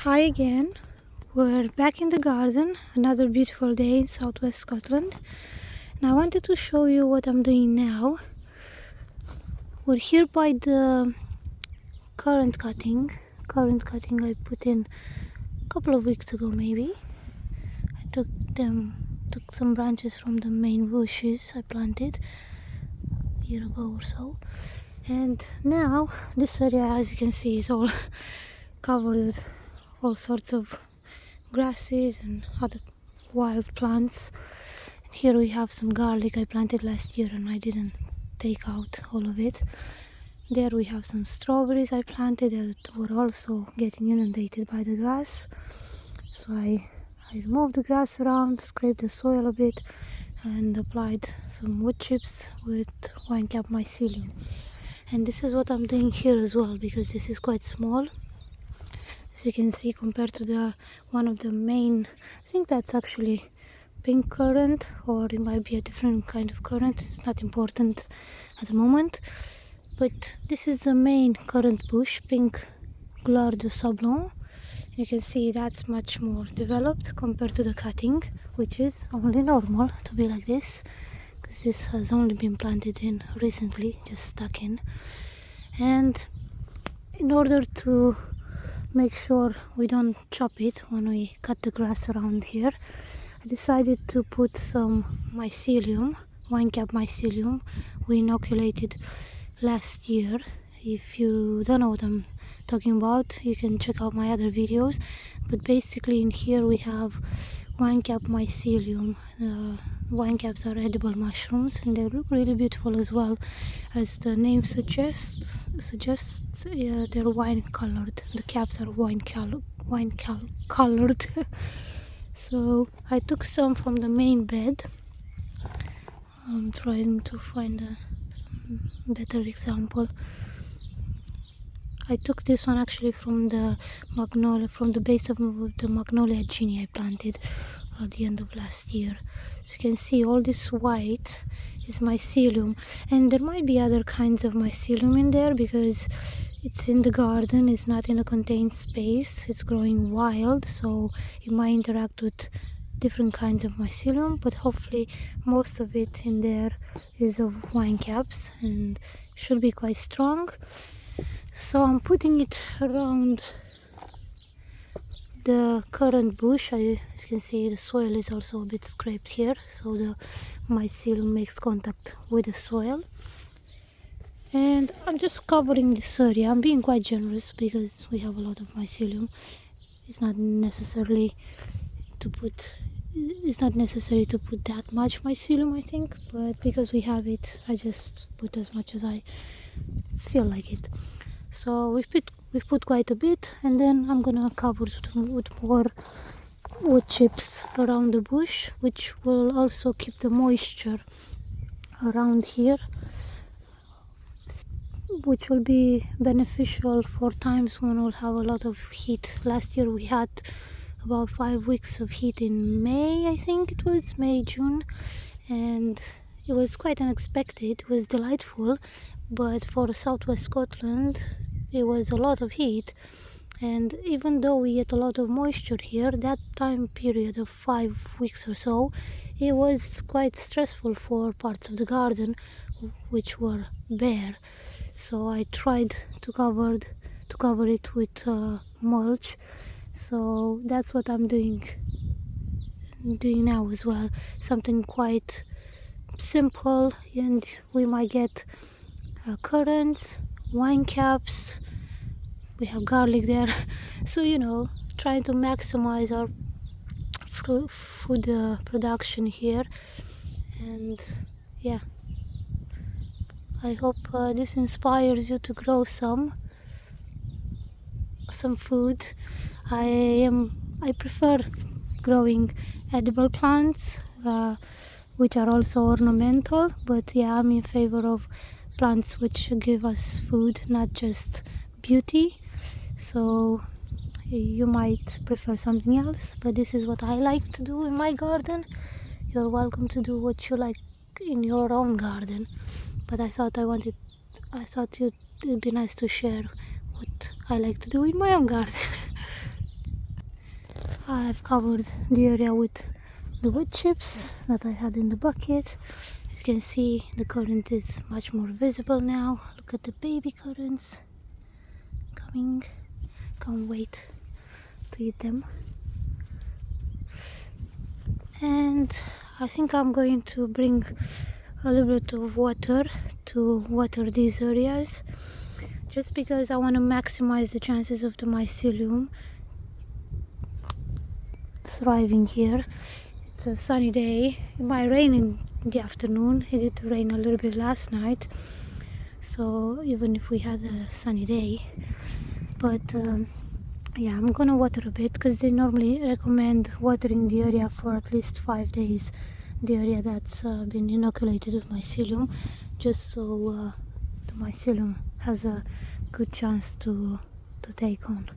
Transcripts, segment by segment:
Hi again, we're back in the garden, another beautiful day in southwest Scotland. And I wanted to show you what I'm doing now. We're here by the currant cutting I put in a couple of weeks ago maybe. I took some branches from the main bushes I planted a year ago or so. And now this area, as you can see, is all covered with all sorts of grasses and other wild plants. And here we have some garlic I planted last year and I didn't take out all of it. There we have some strawberries I planted that were also getting inundated by the grass. So I removed the grass around, scraped the soil a bit and applied some wood chips with wine cap mycelium. And this is what I'm doing here as well, because this is quite small. As you can see, compared to the one of the main, I think that's actually pink currant, or it might be a different kind of currant. It's not important at the moment. But this is the main currant bush, pink gloire de sablon. You can see that's much more developed compared to the cutting, which is only normal to be like this, because this has only been planted in recently, just stuck in. And in order to make sure we don't chop it when we cut the grass around here, I decided to put some mycelium, wine cap mycelium, we inoculated last year. If you don't know what I'm talking about, you can check out my other videos. But basically in here we have wine cap mycelium. Wine caps are edible mushrooms and they look really beautiful as well. As the name suggests, they're wine colored. The caps are wine colored. So I took some from the main bed. I'm trying to find a better example. I took this one actually from the magnolia, from the base of the magnolia genie I planted at the end of last year. So you can see all this white is mycelium, and there might be other kinds of mycelium in there because it's in the garden, it's not in a contained space, it's growing wild, so it might interact with different kinds of mycelium, but hopefully most of it in there is of wine caps and should be quite strong. So I'm putting it around the currant bush. As you can see, the soil is also a bit scraped here, so the mycelium makes contact with the soil. And I'm just covering this area. I'm being quite generous because we have a lot of mycelium. It's not necessary to put that much mycelium, I think, but because we have it, I just put as much as I feel like it. So we've put quite a bit, and then I'm gonna cover it with more wood chips around the bush, which will also keep the moisture around here, which will be beneficial for times when we'll have a lot of heat. Last year we had about 5 weeks of heat in May, I think it was May, June, and it was quite unexpected. It was delightful, but for southwest Scotland it was a lot of heat. And even though we get a lot of moisture here, that time period of 5 weeks or so, it was quite stressful for parts of the garden which were bare. So I tried to cover it with mulch. So that's what I'm doing now as well, something quite simple. And we might get currants, wine caps, we have garlic there. So, you know, trying to maximize our food production here. And yeah, I hope this inspires you to grow some food. I prefer growing edible plants, which are also ornamental, but yeah, I'm in favor of plants which give us food, not just beauty. So you might prefer something else, but this is what I like to do in my garden. You're welcome to do what you like in your own garden, but I thought it'd be nice to share what I like to do in my own garden. I've covered the area with the wood chips that I had in the bucket. As you can see, the currant is much more visible now. Look at the baby currants coming. Can't wait to eat them. And I think I'm going to bring a little bit of water to water these areas, just because I want to maximize the chances of the mycelium thriving here. It's a sunny day. It might rain in the afternoon. It did rain a little bit last night, so even if we had a sunny day, but yeah, I'm gonna water a bit because they normally recommend watering the area for at least 5 days, the area that's been inoculated with mycelium, just so the mycelium has a good chance to take on.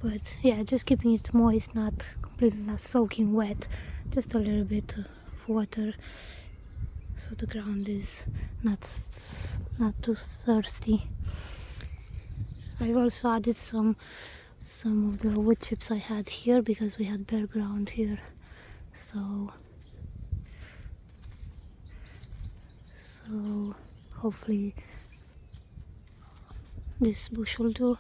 But yeah, just keeping it moist, not completely, not soaking wet, just a little bit of water so the ground is not too thirsty. I've also added some of the wood chips I had here because we had bare ground here, so hopefully this bush will do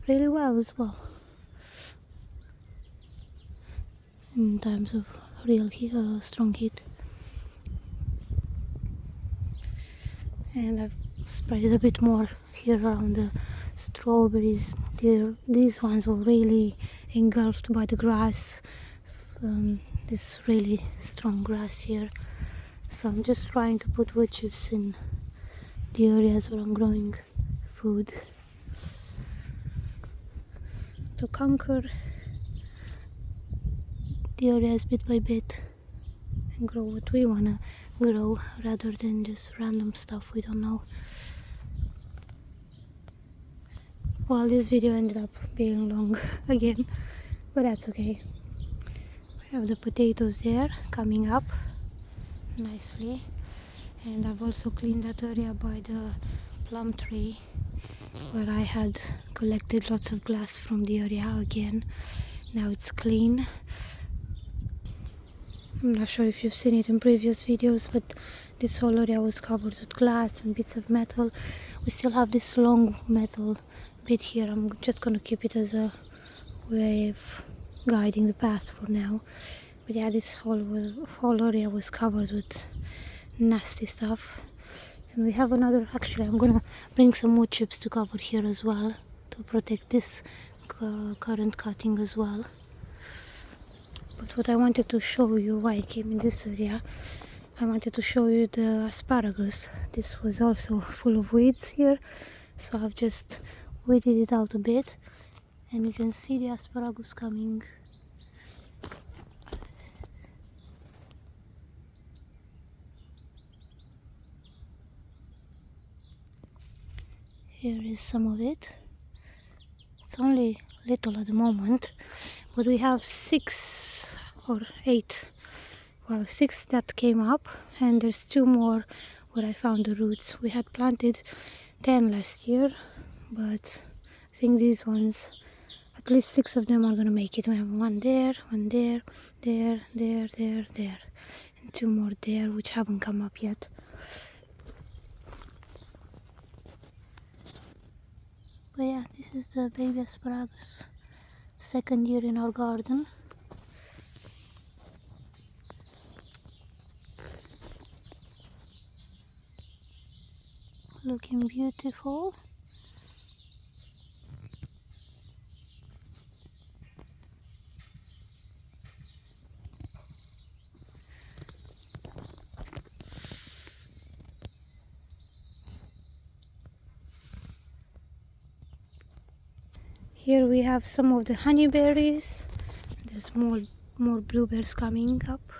really well as well in times of real strong heat. And I've spread it a bit more here around the strawberries. These ones were really engulfed by the grass, this really strong grass here. So I'm just trying to put wood chips in the areas where I'm growing food to conquer the areas bit by bit and grow what we want to grow rather than just random stuff we don't know. Well, this video ended up being long again, but that's okay. We have the potatoes there coming up nicely, and I've also cleaned that area by the plum tree where I had collected lots of glass from the area again. Now it's clean. I'm not sure if you've seen it in previous videos, but this whole area was covered with glass and bits of metal. We still have this long metal bit here. I'm just going to keep it as a way of guiding the path for now. But yeah, this whole area was covered with nasty stuff. And we have another, actually I'm going to bring some wood chips to cover here as well, to protect this currant cutting as well. But what I wanted to show you, why I came in this area, I wanted to show you the asparagus. This was also full of weeds here, so I've just weeded it out a bit, and you can see the asparagus coming. Here is some of it. It's only little at the moment, but we have 6 or 8, well, 6 that came up, and there's 2 more where I found the roots. We had planted 10 last year, but I think these ones, at least 6 of them are gonna make it. We have one there, there, there, and 2 more there which haven't come up yet. But yeah, this is the baby asparagus, second year in our garden. Looking beautiful. Here we have some of the honeyberries. There's more blueberries coming up.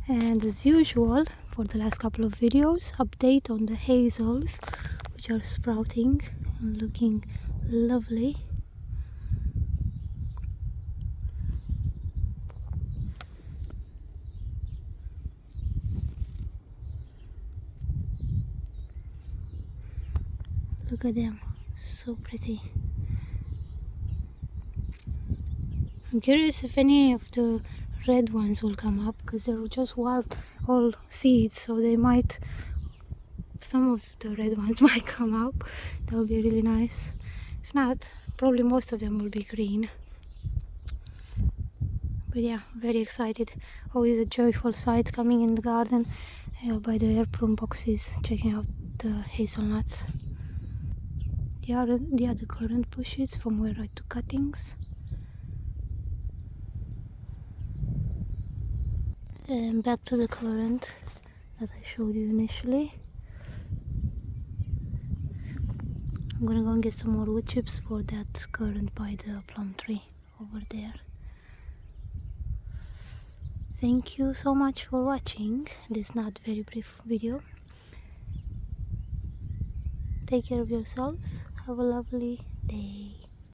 And as usual, for the last couple of videos, update on the hazels, which are sprouting and looking lovely. Look at them, so pretty. I'm curious if any of the red ones will come up, because they're just wild, all seeds, so they might, some of the red ones might come up. That would be really nice. If not, probably most of them will be green. But yeah, very excited. Always a joyful sight coming in the garden by the air prune boxes, checking out the hazelnuts. The other currant bushes from where I took cuttings. And back to the currant that I showed you initially. I'm gonna go and get some more wood chips for that currant by the plum tree over there. Thank you so much for watching this not very brief video. Take care of yourselves. Have a lovely day.